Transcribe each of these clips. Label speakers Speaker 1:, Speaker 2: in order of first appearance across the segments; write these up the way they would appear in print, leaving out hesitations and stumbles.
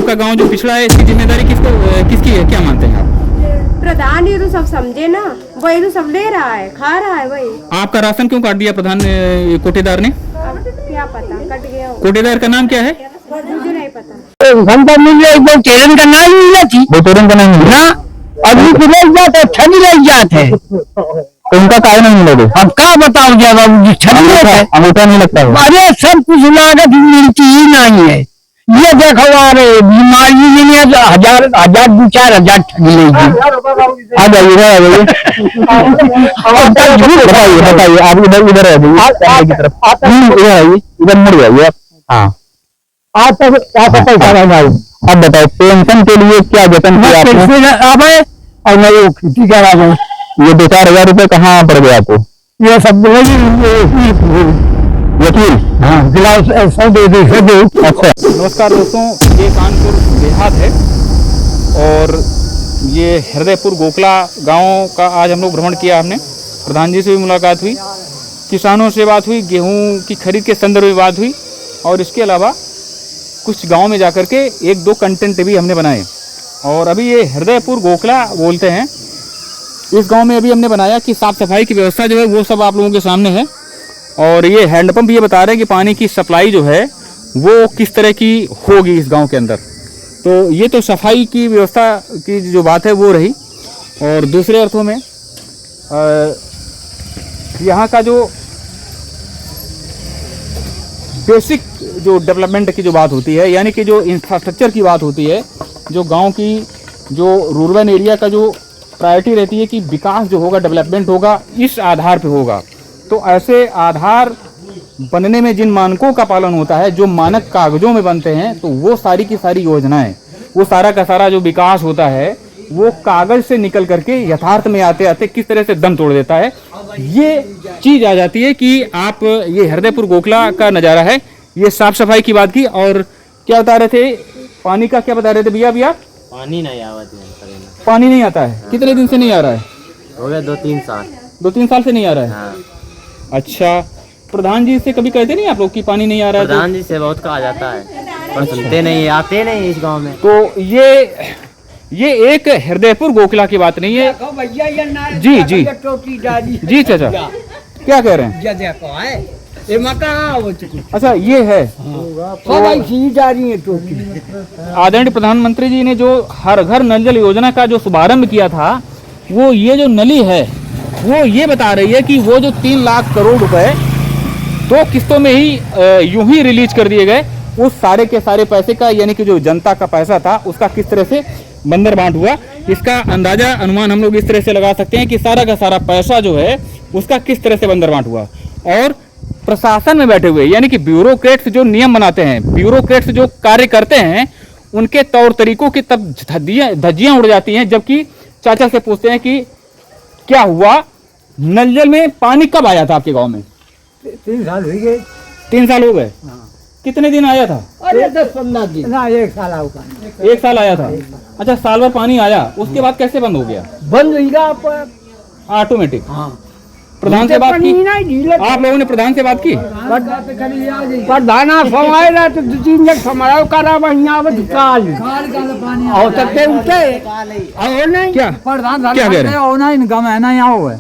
Speaker 1: आपका गांव जो पिछड़ा है, इसकी जिम्मेदारी किसकी है, क्या मानते हैं आप?
Speaker 2: प्रधान ये तो सब समझे ना, वही तो सब ले रहा है, खा रहा है वही।
Speaker 1: आपका राशन क्यों काट दिया प्रधान कोटेदार ने?
Speaker 2: अब क्या पता, कट गया हो।
Speaker 1: कोटेदार का नाम क्या है?
Speaker 2: मुझे नहीं पता।
Speaker 3: तेरन का नाम नहीं थी,
Speaker 1: बोतोरन का नाम
Speaker 3: ना अभी लग जाते, छनी लग जाते,
Speaker 1: तो उनका कारण नहीं लगे।
Speaker 3: अब क्या बताओ क्या बाबू जी, छनी है,
Speaker 1: अंगूठा नहीं लगता है।
Speaker 3: अरे सब कुछ लागत मिलती ही नहीं है। ये देखो अरे बीमारी के लिए हजार 2-4 हजार ठग लेगी।
Speaker 1: आ जाइए, बताइए आप इधर आ जाइए की तरफ, इधर आइए, इधर मुड़ जाइए आप। हाँ,
Speaker 3: आज तक क्या पैसा भाई,
Speaker 1: अब बताओ पेंशन के लिए क्या जतन किया आपने?
Speaker 3: और मैं वो खेती करा रहा हूँ,
Speaker 1: ये 2-4 हजार रुपए कहाँ पड़ गया आपको?
Speaker 3: ये सब
Speaker 1: वकील,
Speaker 3: हाँ गिलास ऐसा दे दे।
Speaker 1: अच्छा, नमस्कार दोस्तों, ये कानपुर देहात है और ये हृदयपुर गोखला गांव का आज हम लोग भ्रमण किया। हमने प्रधान जी से भी मुलाकात हुई, किसानों से बात हुई, गेहूं की खरीद के संदर्भ में बात हुई और इसके अलावा कुछ गांव में जाकर के 1-2 कंटेंट भी हमने बनाए। और अभी ये हृदयपुर गोखला बोलते हैं, इस गांव में अभी हमने बनाया कि साफ़ सफाई की व्यवस्था जो है वो सब आप लोगों के सामने है। और ये हैंडपंप ये बता रहे हैं कि पानी की सप्लाई जो है वो किस तरह की होगी इस गांव के अंदर। तो ये तो सफाई की व्यवस्था की जो बात है वो रही। और दूसरे अर्थों में यहाँ का जो बेसिक जो डेवलपमेंट की जो बात होती है, यानी कि जो इंफ्रास्ट्रक्चर की बात होती है, जो गांव की जो रूरल एरिया का जो प्रायोरिटी रहती है कि विकास जो होगा, डेवलपमेंट होगा, इस आधार पे होगा। तो ऐसे आधार बनने में जिन मानकों का पालन होता है, जो मानक कागजों में बनते हैं, तो वो सारी की सारी योजनाएं, वो सारा का सारा जो विकास होता है वो कागज से निकल करके यथार्थ में आते आते किस तरह से दम तोड़ देता है, ये चीज आ जाती है कि आप ये हृदयपुर गोखला का नज़ारा है। ये साफ सफाई की बात की और क्या बता रहे थे, पानी का क्या बता रहे थे भैया?
Speaker 4: पानी नहीं आवा,
Speaker 1: पानी नहीं आता है। कितने दिन से नहीं आ रहा है?
Speaker 4: हो गया 2-3 साल।
Speaker 1: 2-3 साल से नहीं आ रहा है।
Speaker 4: हाँ।
Speaker 1: अच्छा, प्रधान जी से कभी कहते नहीं आप लोग कि पानी नहीं आ रहा है?
Speaker 4: प्रधान जी से बहुत कहा जाता है पर सुनते नहीं, आते नहीं इस गांव में।
Speaker 1: तो ये एक हृदयपुर गोखला की बात नहीं है। जी जी जी चाचा, क्या कह रहे हैं? अच्छा, ये है आदरणीय प्रधानमंत्री जी ने जो हर घर नल जल योजना का जो शुभारंभ किया था, वो ये जो नली है वो ये बता रही है कि वो जो 3 लाख करोड़ रुपए 2 किस्तों में ही यूं ही रिलीज कर दिए गए, उस सारे के सारे पैसे का, यानी कि जो जनता का पैसा था उसका किस तरह से बंदर बांट हुआ, इसका अंदाजा अनुमान हम लोग इस तरह से लगा सकते हैं कि सारा का सारा पैसा जो है उसका किस तरह से बंदर बांट हुआ। और प्रशासन में बैठे हुए, यानी कि ब्यूरोक्रेट्स जो नियम बनाते हैं, ब्यूरोक्रेट्स जो कार्य करते हैं, उनके तौर तरीकों की तब धज्जियां उड़ जाती हैं। जबकि चाचा से पूछते हैं कि क्या हुआ, नल जल में पानी कब आया था आपके गांव में?
Speaker 3: 3 साल हो गए।
Speaker 1: 3 साल हो गए। कितने दिन आया था?
Speaker 3: अरे 10-15 दिन ना, 1 साल होगा।
Speaker 1: 1 साल आया था। अच्छा, साल भर पानी आया, उसके बाद कैसे बंद हो गया?
Speaker 3: बंद होगा
Speaker 1: ऑटोमेटिक।
Speaker 3: हाँ।
Speaker 1: प्रधान से बात की आप लोगों ने? प्रधान से बात की?
Speaker 3: प्रधान फमाएगा तो 2-3 जगह फमाओ करा बढ़िया काल हो सकते उठे और नहीं
Speaker 1: क्या
Speaker 3: प्रधान
Speaker 1: क्या कह रहे हैं?
Speaker 3: होना इनका महीना यहाँ हुआ है।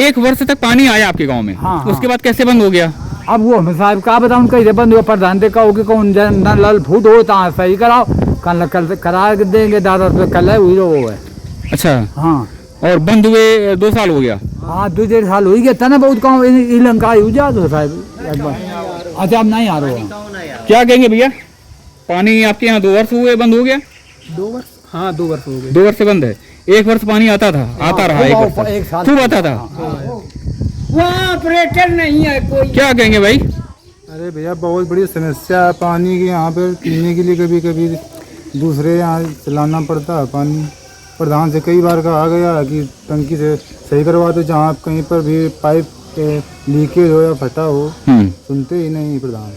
Speaker 1: एक वर्ष तक पानी आया आपके गांव में।
Speaker 3: हाँ,
Speaker 1: उसके बाद कैसे बंद हो गया?
Speaker 3: अब वो हम साहब का बताऊं कैसे बंद हुआ? प्रधान से कहो कि कौन नल फूट होता है सही कराओ, कल करा देंगे दादा, तो कल है वही वो है।
Speaker 1: अच्छा,
Speaker 3: हाँ।
Speaker 1: और बंद हुए 2 साल हो गया।
Speaker 3: हाँ, 2-1.5 साल हो गया था बहुत कम लंका जा तो साहब। अच्छा, अब नहीं आ रहा है।
Speaker 1: क्या कहेंगे भैया, पानी आपके यहाँ 2 वर्ष हुए बंद हो गया?
Speaker 3: 2 वर्ष? हाँ, 2 वर्ष हो गए।
Speaker 1: 2 वर्ष से बंद है। 1 वर्ष पानी आता था, आता रहा 1 वर्ष, खूब आता था।
Speaker 3: वहाँ ऑपरेटर नहीं है कोई।
Speaker 1: क्या कहेंगे भाई?
Speaker 5: अरे भैया, बहुत बड़ी समस्या है पानी की यहाँ पर। पीने के लिए कभी कभी दूसरे यहाँ चलाना पड़ता है पानी। प्रधान से कई बार कहा गया कि टंकी से सही करवा दो, जहाँ कहीं पर भी पाइप लीकेज हो या फटा हो, सुनते ही नहीं प्रधान।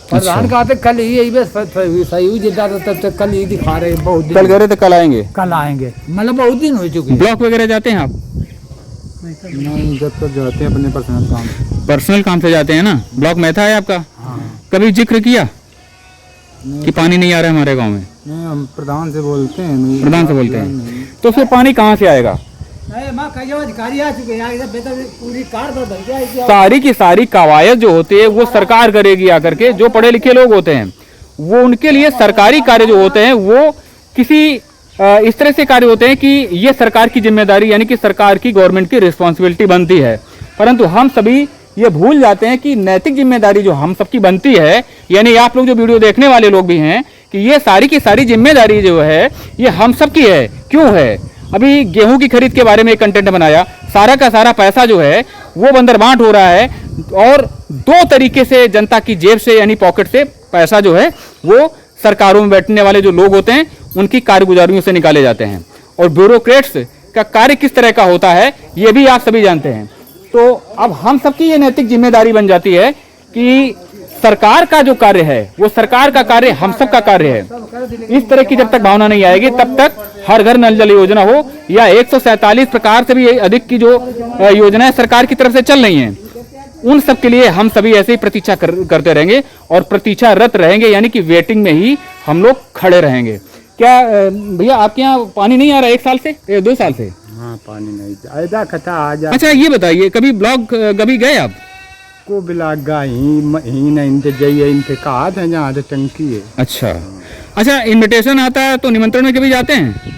Speaker 3: प्रधान कहा थे कल ही यही बस सही हुई जितना, तब तक कल ही दिखा रहे हैं। बहुत दिन
Speaker 1: कल कह रहे थे कल आएंगे।
Speaker 3: कल आएंगे, मतलब बहुत दिन हो चुके।
Speaker 1: ब्लॉक वगैरह जाते हैं आप?
Speaker 5: नहीं, जब तक जाते हैं अपने पर्सनल काम
Speaker 1: से जाते हैं ना। ब्लॉक में था है आपका?
Speaker 3: हाँ।
Speaker 1: कभी जिक्र किया कि पानी नहीं आ रहा है हमारे गांव में?
Speaker 5: नहीं, हम प्रधान से बोलते हैं।
Speaker 1: प्रधान से बोलते हैं, तो फिर पानी कहाँ से आएगा?
Speaker 3: अधिकारी आ चुके हैं, पूरी कार भर गया।
Speaker 1: सारी की सारी कवायद जो होती है वो सरकार करेगी आकर के। जो पढ़े लिखे लोग होते हैं वो, उनके लिए सरकारी कार्य जो होते हैं वो किसी इस तरह से कार्य होते हैं कि ये सरकार की जिम्मेदारी, यानी कि सरकार की, गवर्नमेंट की रिस्पॉन्सिबिलिटी बनती है। परंतु हम सभी ये भूल जाते हैं कि नैतिक जिम्मेदारी जो हम सबकी बनती है, यानी आप लोग जो वीडियो देखने वाले लोग भी हैं, कि ये सारी की सारी जिम्मेदारी जो है ये हम सबकी है। क्यों है? अभी गेहूं की खरीद के बारे में एक कंटेंट बनाया, सारा का सारा पैसा जो है वो बंदरबांट हो रहा है और दो तरीके से जनता की जेब से, यानी पॉकेट से पैसा जो है वो सरकारों में बैठने वाले जो लोग होते हैं उनकी कारगुजारियों से निकाले जाते हैं। और ब्यूरोक्रेट्स का कार्य किस तरह का होता है ये भी आप सभी जानते हैं। तो अब हम सबकी ये नैतिक जिम्मेदारी बन जाती है कि सरकार का जो कार्य है वो सरकार का कार्य हम सब का कार्य है। इस तरह की जब तक भावना नहीं आएगी तब तक हर घर नल जल योजना हो या 147 प्रकार से भी अधिक की जो योजनाएं सरकार की तरफ से चल रही हैं, उन सब के लिए हम सभी ऐसे ही प्रतीक्षा करते रहेंगे और प्रतीक्षारत रहेंगे, यानी कि वेटिंग में ही हम लोग खड़े रहेंगे। क्या भैया आपके यहाँ पानी नहीं आ रहा 1 साल से, 2 साल से?
Speaker 3: हाँ, पानी नहीं आया खता आ जा।
Speaker 1: अच्छा ये बताइए, कभी ब्लॉक कभी गए आप?
Speaker 3: को ब्लॉक ही नहीं इनते जाइए, इनते कहा था जहाँ से टंकी है।
Speaker 1: अच्छा, इनविटेशन आता है तो निमंत्रण में कभी जाते हैं?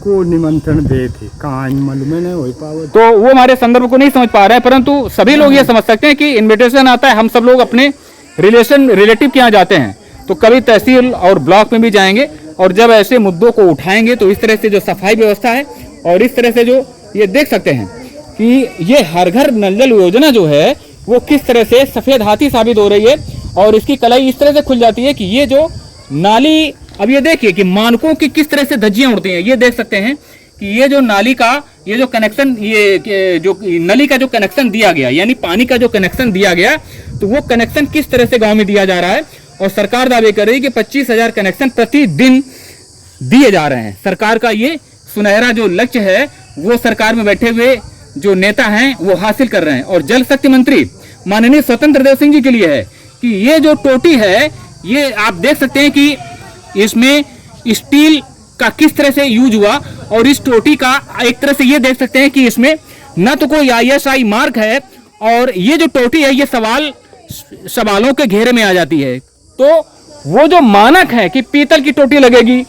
Speaker 3: को निमंत्रण दे थे, कहाँ मालूम नहीं हो पावे।
Speaker 1: तो वो हमारे संदर्भ को नहीं समझ पा रहे हैं, परंतु सभी लोग ये समझ सकते हैं कि इनविटेशन आता है, हम सब लोग अपने रिलेटिव के यहाँ जाते हैं, तो कभी तहसील और ब्लॉक में भी जाएंगे और जब ऐसे मुद्दों को उठाएंगे तो इस तरह से जो सफाई व्यवस्था है और इस तरह से जो ये देख सकते हैं कि ये हर घर नल जल योजना जो है वो किस तरह से सफेद हाथी साबित हो रही है और इसकी कलाई इस तरह से खुल जाती है कि ये जो नाली, अब ये देखिए कि मानकों की किस तरह से धज्जियां उड़ती हैं। ये देख सकते हैं कि ये जो नाली का ये जो कनेक्शन, ये जो नली का जो कनेक्शन दिया गया, यानी पानी का जो कनेक्शन दिया गया, तो वो कनेक्शन किस तरह से गांव में दिया जा रहा है। और सरकार दावे कर रही है कि 25,000 कनेक्शन प्रतिदिन दिए जा रहे हैं। सरकार का ये सुनहरा जो लक्ष्य है वो सरकार में बैठे हुए जो नेता हैं वो हासिल कर रहे हैं। और जल शक्ति मंत्री माननीय स्वतंत्र देव सिंह जी के लिए है कि ये जो टोटी है, ये आप देख सकते हैं कि इसमें स्टील का किस तरह से यूज हुआ और इस टोटी का एक तरह से ये देख सकते हैं कि इसमें न तो कोई ISI मार्क है और ये जो टोटी है ये सवालों के घेरे में आ जाती है। तो वो जो मानक है कि पीतल की टोटी लगेगी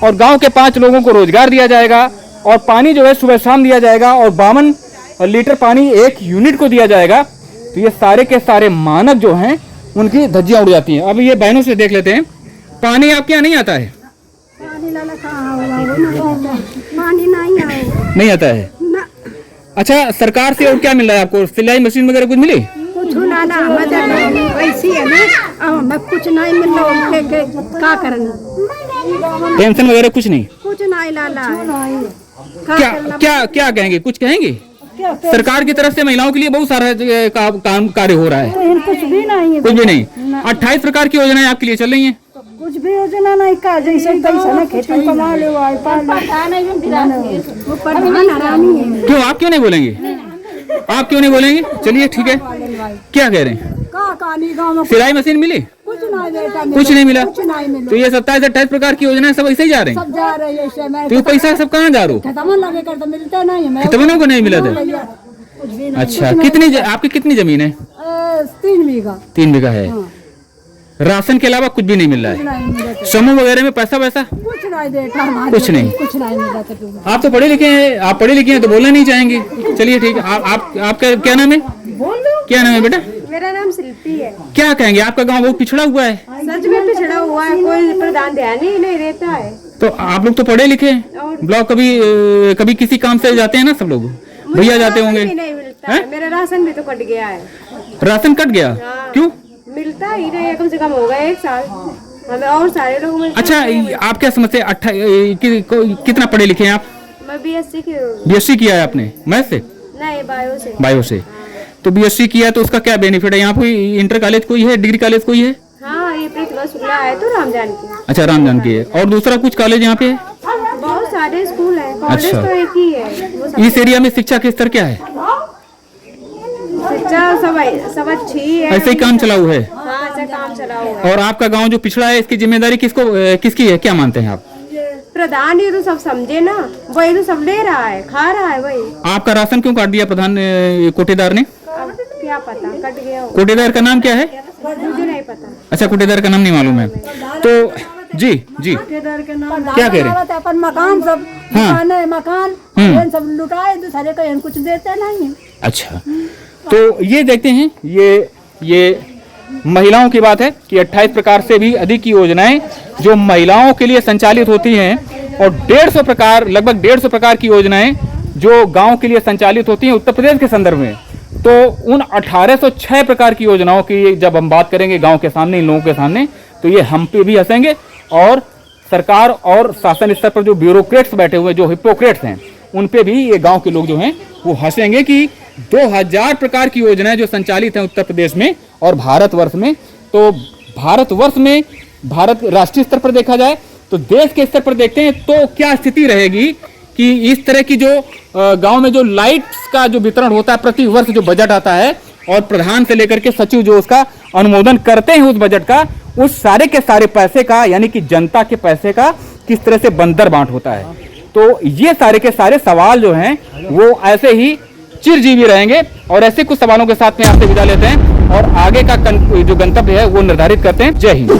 Speaker 1: और गांव के 5 लोगों को रोजगार दिया जाएगा और पानी जो है सुबह शाम दिया जाएगा और 52 लीटर पानी 1 यूनिट को दिया जाएगा, तो ये सारे के सारे मानक जो हैं उनकी धज्जियां उड़ जाती हैं। अब ये बहनों से देख लेते हैं, पानी आपके यहाँ नहीं आता है?
Speaker 2: पानी
Speaker 1: नहीं आता है
Speaker 2: ना।
Speaker 1: अच्छा, सरकार से और क्या मिल रहा है आपको? सिलाई मशीन वगैरह कुछ मिली?
Speaker 2: कुछ ना वैसी है ना, मैं कुछ नहीं मिल रहा, क्या करना,
Speaker 1: पेंशन वगैरह कुछ नहीं?
Speaker 2: कुछ नहीं लाला है।
Speaker 1: क्या कहेंगे, कुछ कहेंगे? सरकार की तरफ से महिलाओं के लिए बहुत सारा काम कार्य हो रहा है।
Speaker 2: कुछ भी नहीं है,
Speaker 1: कुछ भी नहीं। 28 प्रकार की योजनाएं आपके लिए चल रही हैं।
Speaker 2: कुछ भी योजना नहीं का, जैसे तैसे ना खेती कमा ले,
Speaker 1: क्यों आप क्यों नहीं बोलेंगे? आप क्यों नहीं बोलेंगे? चलिए ठीक है, क्या कह रहे हैं? सिलाई मशीन मिली? कुछ नहीं मिला। तो ये 27-28 प्रकार की योजनाएं सब ऐसे ही जा रही हैं। तो ये पैसा सब कहाँ जा रहा है? खितमनों को नहीं मिला था। अच्छा, कितनी आपकी कितनी जमीन है? 3 बीघा है। राशन के अलावा कुछ भी नहीं मिल रहा है? समूह वगैरह में पैसा वैसा कुछ नहीं? आप तो पढ़े लिखे हैं, आप पढ़े लिखे हैं तो बोलना नहीं चाहेंगे। चलिए ठीक है, आपका क्या नाम है? क्या नाम है बेटा?
Speaker 2: मेरा नाम शिल्पी है।
Speaker 1: क्या कहेंगे, आपका गांव बहुत पिछड़ा हुआ है?
Speaker 2: सच में पिछड़ा हुआ है, कोई प्रधान ध्यान ही नहीं रहता है।
Speaker 1: तो आप लोग तो पढ़े लिखे हैं, ब्लॉक कभी किसी काम से जाते हैं ना, सब लोग भैया जाते होंगे।
Speaker 2: नहीं मिलता है? मेरा राशन भी तो कट गया है।
Speaker 1: राशन कट गया? क्यों?
Speaker 2: मिलता ही नहीं है, कम से कम हो गया 1 साल हमें, और सारे लोग मिलते।
Speaker 1: अच्छा, आप क्या समझते हैं, कितना पढ़े लिखे हैं आप?
Speaker 2: मैं
Speaker 1: BSc किया है आपने? मैथ से?
Speaker 2: नहीं,
Speaker 1: बायो से। तो BSc किया तो उसका क्या बेनिफिट है? यहाँ कोई इंटर कॉलेज कोई है, डिग्री कॉलेज कोई है?
Speaker 2: हाँ, ये प्रतिभा शुक्ला है तो रामजान की।
Speaker 1: अच्छा, रामजान की है। और दूसरा कुछ कॉलेज यहाँ पे है?
Speaker 2: बहुत सारे स्कूल हैं, कॉलेज
Speaker 1: अच्छा।
Speaker 2: तो एक ही है।
Speaker 1: इस एरिया में शिक्षा के स्तर क्या है?
Speaker 2: शिक्षा सब अच्छी है।
Speaker 1: ऐसे ही काम चलाऊ है?
Speaker 2: हाँ,
Speaker 6: से काम चला हुआ है।
Speaker 1: और आपका गांव जो पिछड़ा है, इसकी जिम्मेदारी किसकी है, क्या मानते हैं आप?
Speaker 6: प्रधान ही तो सब समझे ना, वही तो सब ले रहा है, खा रहा है वही।
Speaker 1: आपका राशन क्यों काट दिया प्रधान कोटेदार ने?
Speaker 6: अब क्या पता, कट गया हो,
Speaker 1: कोटेदार का नाम क्या है?
Speaker 6: मुझे नहीं पता।
Speaker 1: अच्छा, कोटेदार का नाम नहीं मालूम है। तो जी क्या कह रहे हैं?
Speaker 2: अपन मकान सब
Speaker 1: हाँ।
Speaker 2: मकान सब लुटाए, दूसरे को कुछ देते नहीं।
Speaker 1: अच्छा, तो ये देखते हैं, ये महिलाओं की बात है कि 28 प्रकार से भी अधिक की योजनाएं जो महिलाओं के लिए संचालित होती हैं और 150 प्रकार, लगभग 150 प्रकार की योजनाएं जो गांव के लिए संचालित होती हैं उत्तर प्रदेश के संदर्भ में। तो उन 1806 प्रकार की योजनाओं की जब हम बात करेंगे गांव के सामने, इन लोगों के सामने, तो ये हम पे भी हंसेंगे और सरकार और शासन स्तर पर जो ब्यूरोक्रेट्स बैठे हुए, जो हिपोक्रेट्स हैं, उन पे भी ये गांव के लोग जो हैं वो हंसेंगे कि 2000 प्रकार की योजनाएं जो संचालित हैं उत्तर प्रदेश में और भारतवर्ष में। तो भारतवर्ष में, भारत राष्ट्रीय स्तर पर देखा जाए तो देश के स्तर पर देखते हैं तो क्या स्थिति रहेगी कि इस तरह की जो गांव में जो लाइट्स का जो वितरण होता है, प्रति वर्ष जो बजट आता है और प्रधान से लेकर के सचिव जो उसका अनुमोदन करते हैं उस बजट का, उस सारे के सारे पैसे का, यानी कि जनता के पैसे का किस तरह से बंदर बांट होता है। तो ये सारे के सारे सवाल जो हैं वो ऐसे ही चिरजीवी रहेंगे और ऐसे कुछ सवालों के साथ में आपसे विदा लेते हैं और आगे का जो गंतव्य है वो निर्धारित करते हैं। जय हिंद।